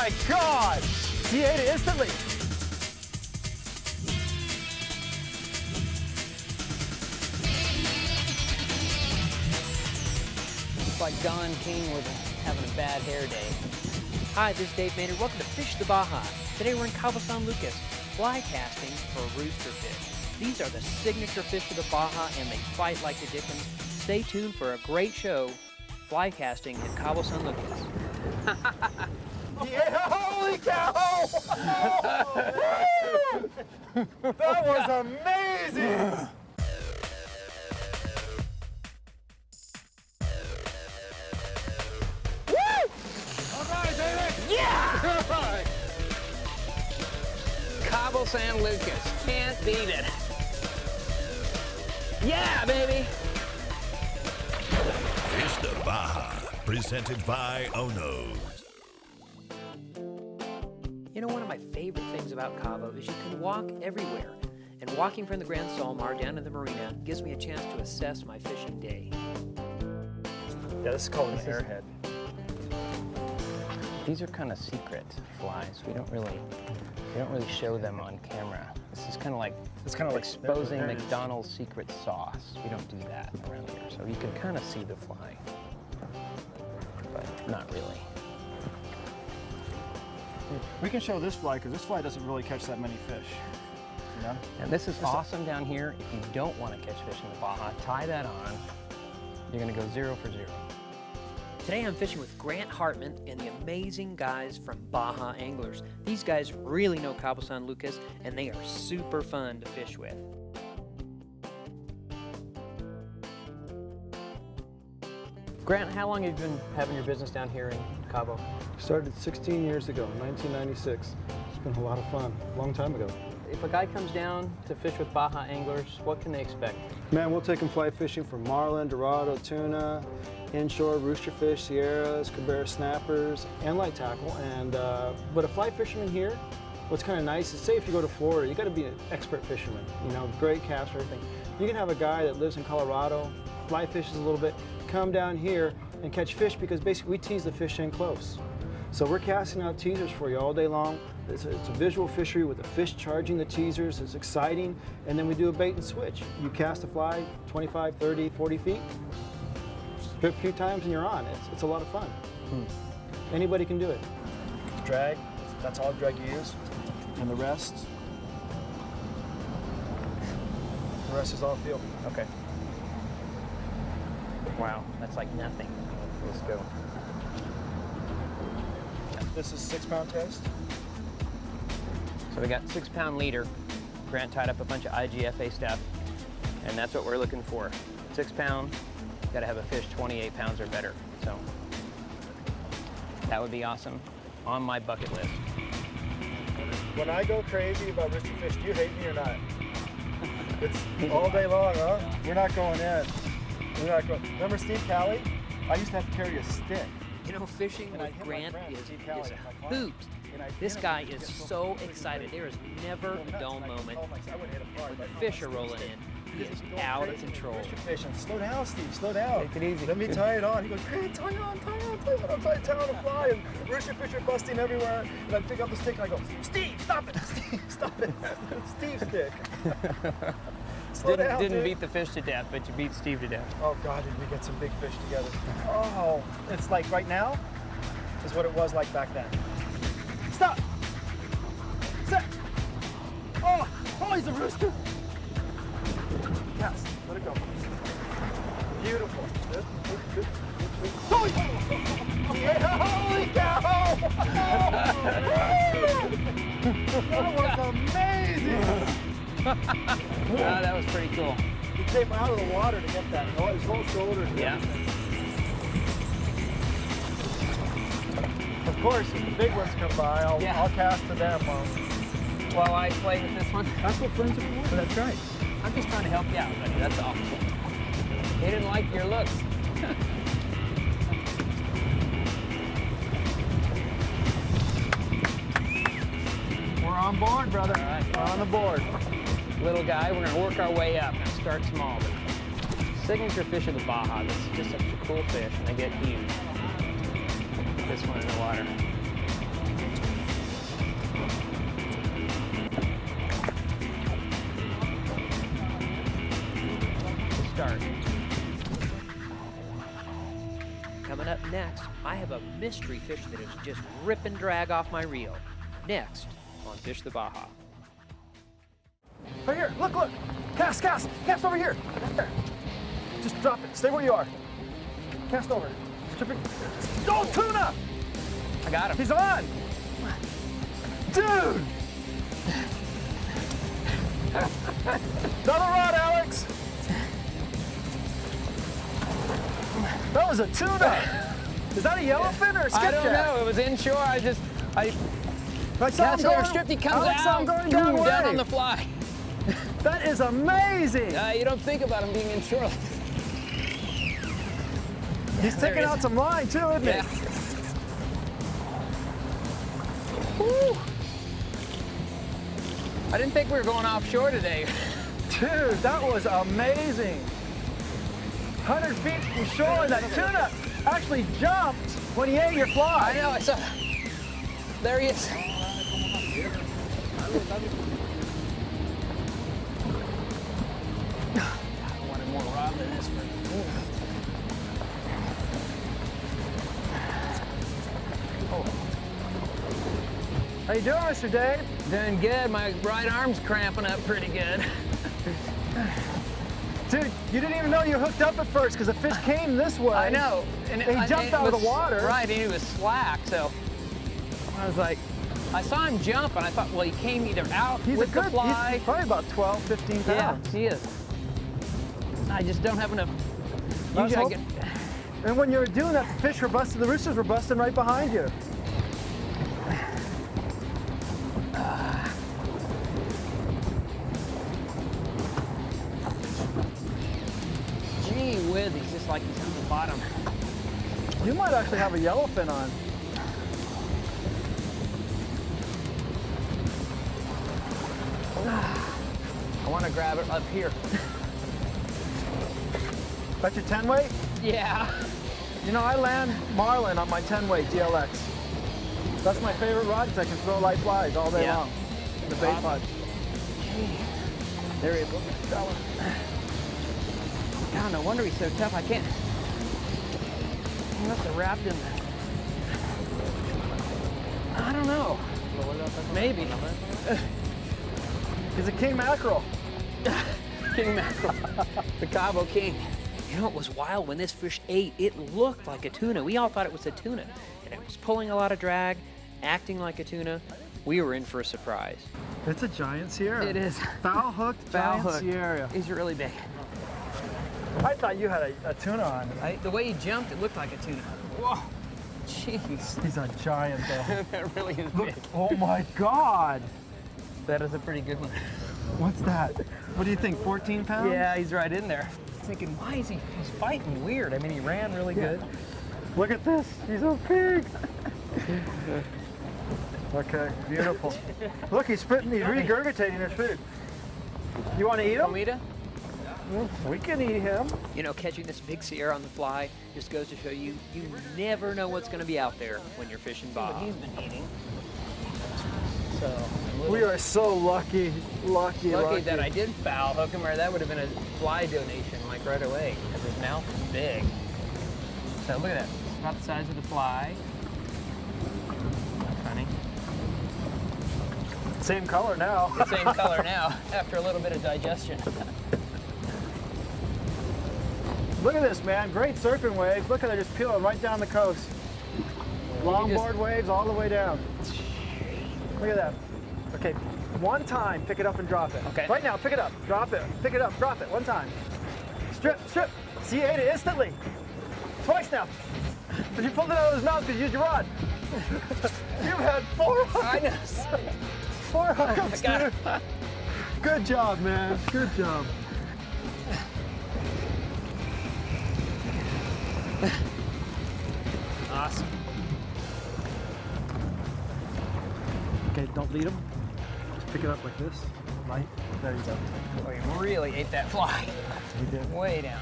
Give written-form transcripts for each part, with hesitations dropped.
my God! He ate it instantly. It's like Don King was having a bad hair day. Hi, this is Dave Maynard. Welcome to Fisht the Baja. Today we're in Cabo San Lucas, fly casting for roosterfish. These are the signature fish of the Baja, and they fight like the dickens. Stay tuned for a great show, fly casting in Cabo San Lucas. Yeah, holy cow! That was amazing! Yeah! Cabo San Lucas, can't beat it. Yeah, baby! Fisht the Baja, presented by Onos. You know, one of my favorite things about Cabo is you can walk everywhere. And walking from the Grand Solmar down to the marina gives me a chance to assess my fishing day. Yeah, this is called an airhead. These are kind of secret flies. We don't really show them on camera. This is kind of like exposing McDonald's secret sauce. We don't do that around here. So you can kind of see the fly, but not really. We can show this fly because this fly doesn't really catch that many fish. You know? And this is awesome down here. If you don't want to catch fish in the Baja, tie that on. You're going to go 0 for 0. Today I'm fishing with Grant Hartman and the amazing guys from Baja Anglers. These guys really know Cabo San Lucas, and they are super fun to fish with. Grant, how long have you been having your business down here in Cabo? Started 16 years ago, 1996. It's been a lot of fun, a long time ago. If a guy comes down to fish with Baja Anglers, what can they expect? Man, we'll take them fly fishing for marlin, dorado, tuna, inshore, roosterfish, sierras, cabrera snappers, and light tackle. And but a fly fisherman here, what's kind of nice is, say if you go to Florida, you got to be an expert fisherman. You know, great caster, everything. You can have a guy that lives in Colorado, fly fishes a little bit, come down here and catch fish because basically we tease the fish in close. So we're casting out teasers for you all day long. It's a visual fishery with the fish charging the teasers. It's exciting. And then we do a bait and switch. You cast a fly 25, 30, 40 feet. A few times and you're on. It's a lot of fun. Anybody can do it. Drag, that's all drag you use. And the rest is all feel. Okay. Wow, that's like nothing. Let's go. This is 6-pound test. So we got 6-pound leader. Grant tied up a bunch of IGFA stuff, and that's what we're looking for. 6 pound, got to have a fish 28 pounds or better. So that would be awesome on my bucket list. When I go crazy about roosterfish, do you hate me or not? It's all day long, huh? We're not going in. We're not going. Remember Steve Calley? I used to have to carry a stick. You know, fishing with Grant is a hoot. This guy is so excited. There is never a dull moment. When the fish are rolling in, he is out of control. Fishing. Slow down, Steve. Slow down. Take it easy. Let me tie it on. He goes, Grant, tie it on, tie it on, tie it on. I'm trying to tie on a fly, and roosterfish are busting everywhere. And I pick up the stick and I go, Steve, stop it! Steve, stop it! Steve stick. Didn't beat the fish to death, but you beat Steve to death. Oh God, did we get some big fish together. Oh, it's like right now is what it was like back then. Stop! Set! Oh, he's a rooster! Yes, let it go. Beautiful. Good, good, good. Oh, yeah, holy cow! That was amazing! Oh, that was pretty cool. He came out of the water to get that. Oh, his whole shoulders. Yeah. Of course, if the big ones come by, I'll cast to them. While I play with this one. That's what friends are for. That's right. I'm just trying to help you out, buddy. That's all. They didn't like your looks. We're on board, brother. All right. We're on the board. Little guy, we're gonna work our way up. Gonna start small, but signature fish of the Baja. This is just such a cool fish, and they get huge. Put this one in the water. start. Coming up next, I have a mystery fish that is just rip and drag off my reel. Next on Fish the Baja. Right here, look, look. Cast over here. There. Just drop it, stay where you are. Cast over. Strip it. Oh, tuna! I got him. He's on! Dude! Another rod, Alex! That was a tuna! Is that a yellowfin or a skipjack? I don't know. It was inshore. I saw him him going, stripped. He comes Alex, out, I'm going boom, down, down on the fly. That is amazing! You don't think about him being inshore. He's taking out some line too, isn't Yeah. he? Woo. I didn't think we were going offshore today. Dude, that was amazing. 100 feet from shore, and that tuna actually jumped when he ate your fly. I know, I saw. There he is. I wanted more rod than this for. How you doing, Mr. Dave? Doing good. My right arm's cramping up pretty good. Dude, you didn't even know you hooked up at first because the fish came this way. I know. And he jumped out of the water. Right, and he was slack, so I was like, I saw him jump, and I thought, well, he came either out He's with a good, the fly. he's probably about 12, 15 Yeah, pounds. he is. I just don't have enough. Let's Usually I hope- get. And when you were doing that, the fish were busting, the roosters were busting right behind you. Gee whiz, he's just like he's on the bottom. You might actually have a yellowfin on. I want to grab it up here. That's your 10 weight? Yeah. You know, I land marlin on my 10 weight GLX. That's my favorite rod because I can throw light flies all day Yeah. long in the bait pod. There he is. Look at the fella. God, no wonder he's so tough. I can't. He must have wrapped in there. I don't know. Maybe. He's a king mackerel. King mackerel. The Cabo King. You know, it was wild when this fish ate. It looked like a tuna. We all thought it was a tuna. And it was pulling a lot of drag, acting like a tuna. We were in for a surprise. It's a giant Sierra. It is. Foul hooked Foul giant hook. Sierra. He's really big. I thought you had a tuna on. The way he jumped, it looked like a tuna. Whoa. Jeez. He's a giant though. That really is Look, big. oh my God. That is a pretty good one. What's that? What do you think, 14 pounds? Yeah, he's right in there. Thinking, why is he's fighting weird? I mean, he ran really good. Look at this, he's so big. Okay, beautiful. Look, he's spitting, he's regurgitating his food. You want to eat him? Comida? We can eat him. You know, catching this big Sierra on the fly just goes to show you, you never know what's going to be out there when you're fishing But Baja. he's been eating. So, We are so lucky lucky that I did foul hook him, or that would have been a fly donation like right away, because his mouth is big. So look at that. It's about the size of the fly. Funny. Same color now. The same color now, after a little bit of digestion. Look at this, man. Great surfing waves. Look at that, just peeling right down the coast. Longboard waves all the way down. Look at that. Okay, one time, pick it up and drop it. Okay. Right now, pick it up, drop it, pick it up, drop it, one time. Strip, strip. See, you ate it instantly. Twice now. But you pulled it out of his mouth because you used your rod. You've had 4 hooks. I know. 4 hookups, got dude. Good job, man. Good job. Awesome. Okay, don't lead him. Just pick it up like this. Right. There you go. Oh, he really ate that fly. You did. Way down.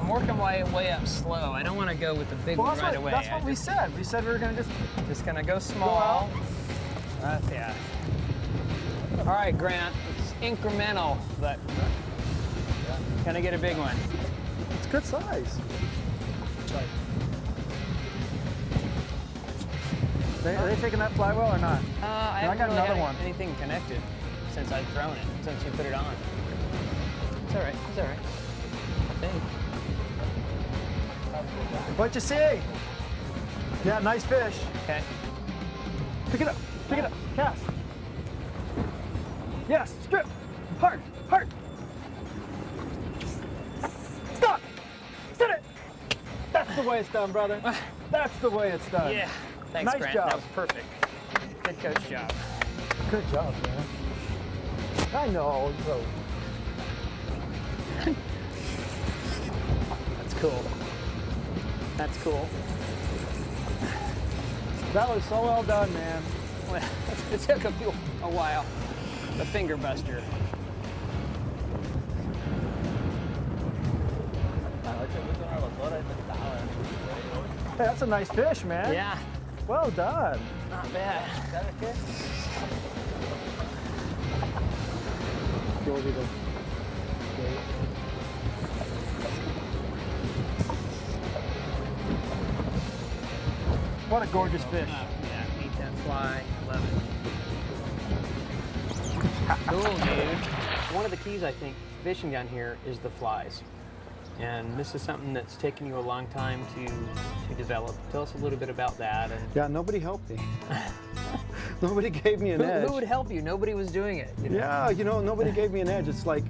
I'm working my way up slow. I don't want to go with the big one right away. That's what we said. We said we were going to Just gonna go small. That's yeah. All right, Grant. It's incremental, but Gonna get a big one. It's good size. Are they taking that fly well or not? I got haven't really another had one. anything connected since I've thrown it, since you put it on. It's all right. It's all right. I think. What you see? Yeah, nice fish. Okay. Pick it up. Pick it up. Cast. Yes. Strip. Hard. Hard. Stop. Sit it. That's the way it's done, brother. That's the way it's done. Yeah. Thanks, Nice Grant. job. That was perfect. Good coach job. Good job, man. I know. So. That's cool. That's cool. That was so well done, man. Well, it took a while. The finger buster. Hey, that's a nice fish, man. Yeah. Well done. Not bad. What a gorgeous fish. Yeah, eat that fly. Love it. Cool, dude. One of the keys, I think, fishing down here is the flies. And this is something that's taken you a long time to develop. Tell us a little bit about that. And Yeah, nobody helped me. Nobody gave me an edge. who would help you? Nobody was doing it. You know? Yeah, nobody gave me an edge. It's like,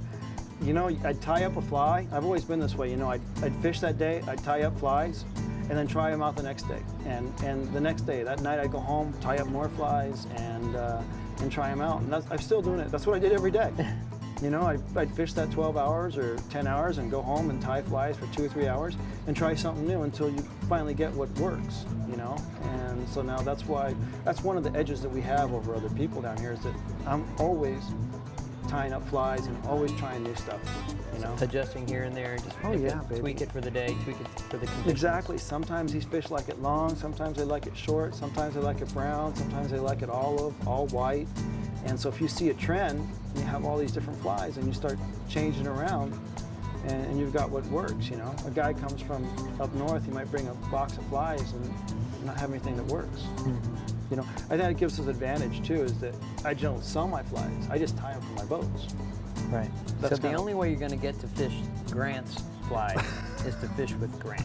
I'd tie up a fly. I've always been this way. I'd fish that day, I'd tie up flies, and then try them out the next day. And the next day, that night, I'd go home, tie up more flies, and try them out. And I'm still doing it. That's what I did every day. I'd fish that 12 hours or 10 hours and go home and tie flies for 2 or 3 hours and try something new until you finally get what works, And so now that's one of the edges that we have over other people down here is that I'm always tying up flies and always trying new stuff, Adjusting here and there, just baby. tweak it for the day, tweak it for the conditions. Exactly. Sometimes these fish like it long, sometimes they like it short, sometimes they like it brown, sometimes they like it olive, all white. And so if you see a trend, you have all these different flies and you start changing around and you've got what works, A guy comes from up north, he might bring a box of flies and not have anything that works. I think it gives us an advantage too, is that I don't sell my flies, I just tie them for my boats. Right. That's So the only way you're going to get to fish Grant's fly is to fish with Grant.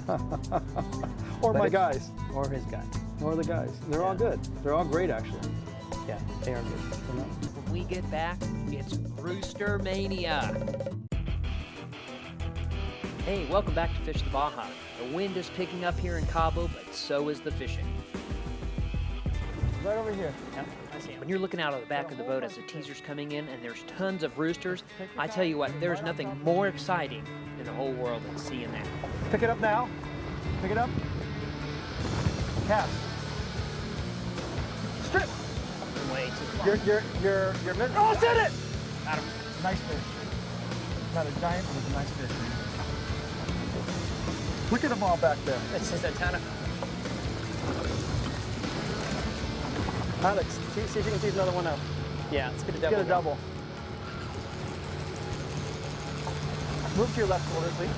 Or But my it's- guys, Or his guy. or the guys. They're all good. They're all great actually. Yeah, they are good. When we get back, it's Rooster Mania. Hey, welcome back to Fish the Baja. The wind is picking up here in Cabo, but so is the fishing. Right over here. Yeah, I see him. When you're looking out of the back of the boat as the teaser's coming in and there's tons of roosters, I tell you what, there's nothing more exciting in the whole world than seeing that. Pick it up now. Pick it up. Cast. Strip. Way too far. You're missing. Oh, it's in it! Got him. Nice fish. Not a giant, but it's a nice fish. Look at them all back there. It's just a ton of... Alex, see if you can tease another one out. Yeah, let's get a Get double. a double. Move to your left shoulder, please.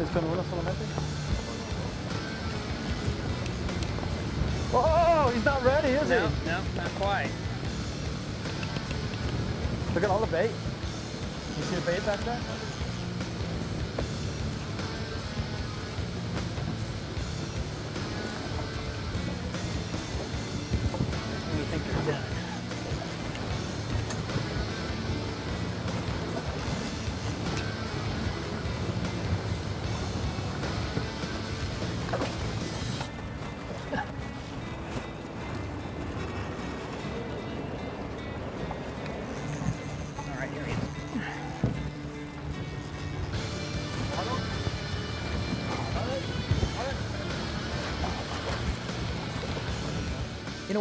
¿Es con uno solamente? Oh, he's not ready, is No, he? no, not quite. Look at all the bait. You see the bait back there? When you think you're done. All right, here he is.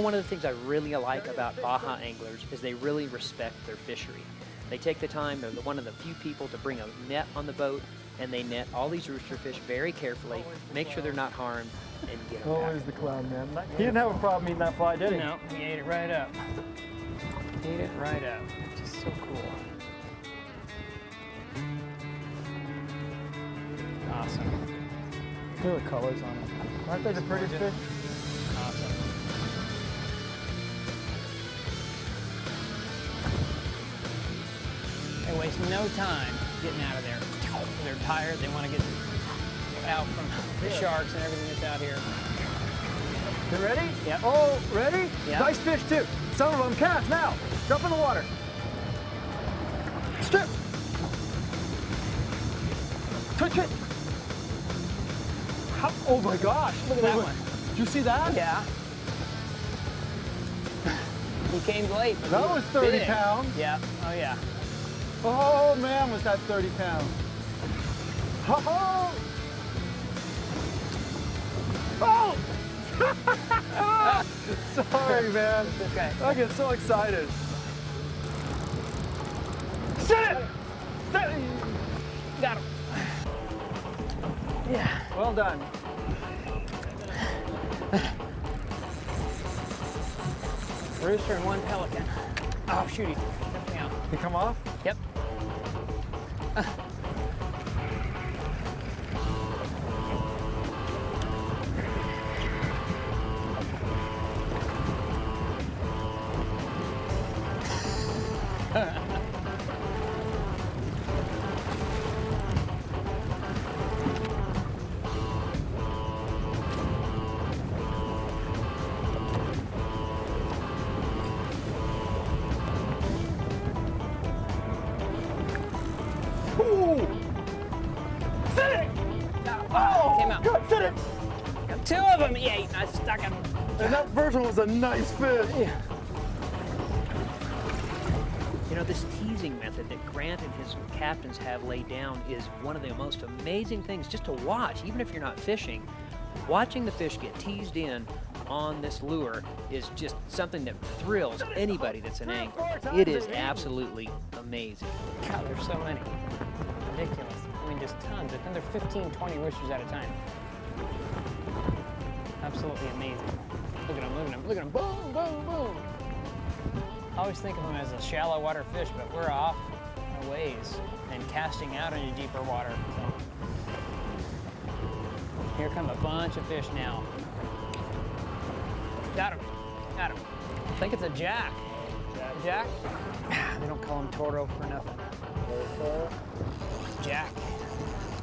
One of the things I really like about Baja anglers is they really respect their fishery. They take the time, they're one of the few people to bring a net on the boat, and they net all these rooster fish very carefully, make sure they're not harmed, and get them Always back. the clown, man. He didn't have a problem eating that fly, did he? No, he ate it right up. Ate it right up. Just So cool. Awesome. Look at the colors on it. Aren't they the prettiest fish? Awesome. They waste no time getting out of there. They're tired, they want to get out from the sharks and everything that's out here. You ready? Yep. Oh, ready? Yep. Nice fish too. Some of them cast now. Jump in the water. Strip. Twitch it. How, oh my gosh. Look at that one. Did you see that? Yeah. He came late. But That he was 30 big. pounds. Yeah. Oh yeah. Oh man, was that 30 pounds. Oh! Oh! Sorry, man. Okay. I get so excited. Sit it! Sit it! Got him. Yeah. Well done. Rooster and one pelican. Oh shoot, he took me out. You come off? Yep. Ooh! Sit it! Oh! Came out. Good, sit it! Got two of them. Yeah, I stuck him. And that first one was a nice fish. Yeah. You know, this teasing method that Grant and his captains have laid down is one of the most amazing things just to watch, even if you're not fishing. Watching the fish get teased in on this lure is just something that thrills anybody that's an angler. It is absolutely amazing. God, there's so many. Ridiculous. I mean, just tons. I think there are 15, 20 roosters at a time. Absolutely amazing. Look at them, look at them, look at them. Boom, boom, boom. I always think of them as a shallow water fish, but we're off our ways and casting out into deeper water. So. Here come a bunch of fish now. Got him, got him. I think it's a jack. Jack? They don't call him Toro for nothing. Jack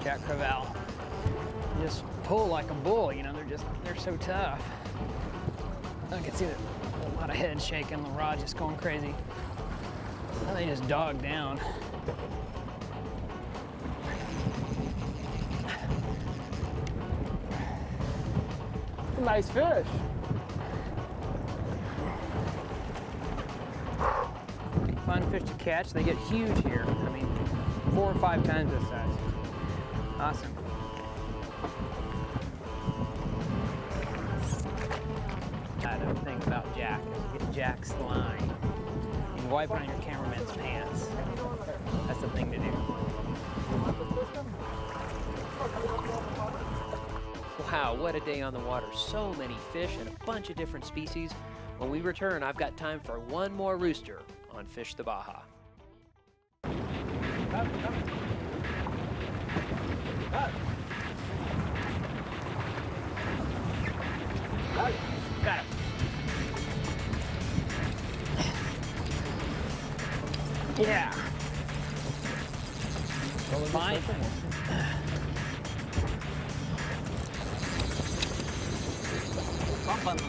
Crevalle. Just pull like a bull, you know, they're so tough. I can see a lot of head shaking, the rod just going crazy. Now they just dog down. Nice fish. Fun fish to catch. They get huge here. I mean, 4 or 5 times this size. Awesome. The thing about Jack is you get Jack's line. You wipe it on your cameraman's pants. That's the thing to do. Wow, what a day on the water. So many fish and a bunch of different species. When we return, I've got time for one more rooster on Fish the Baja. Got him. Yeah. Fine. Bump on them.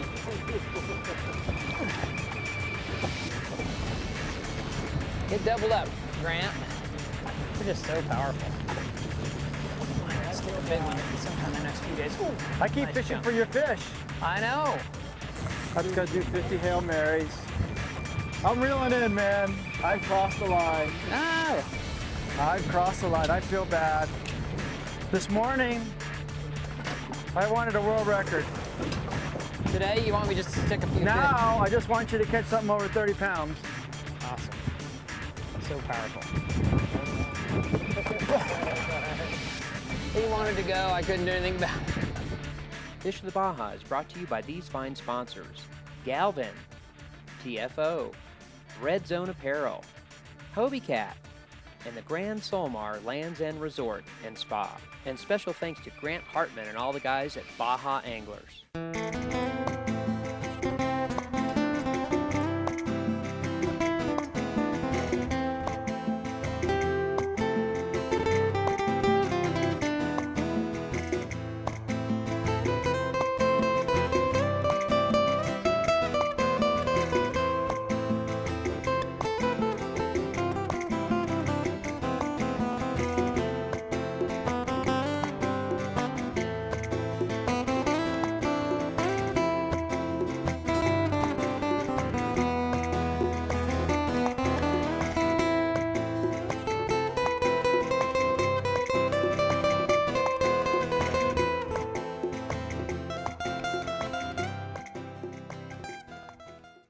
Get doubled up, Grant. They're just so powerful. Let's get a big one sometime in the next few days. Ooh, I keep nice fishing jump. for your fish. I know. I just gotta do 50 Hail Marys. I'm reeling in, man. I've crossed the line. Ah. I've crossed the line. I feel bad. This morning, I wanted a world record. Today, you want me just to stick a few Now, I just want you to catch something over 30 pounds. fish? Awesome. So powerful. He wanted to go. I couldn't do anything about it. Fish of the Baja is brought to you by these fine sponsors: Galvin, TFO, Red Zone Apparel, Hobie Cat, and the Grand Solmar Lands End Resort and Spa. And special thanks to Grant Hartman and all the guys at Baja Anglers.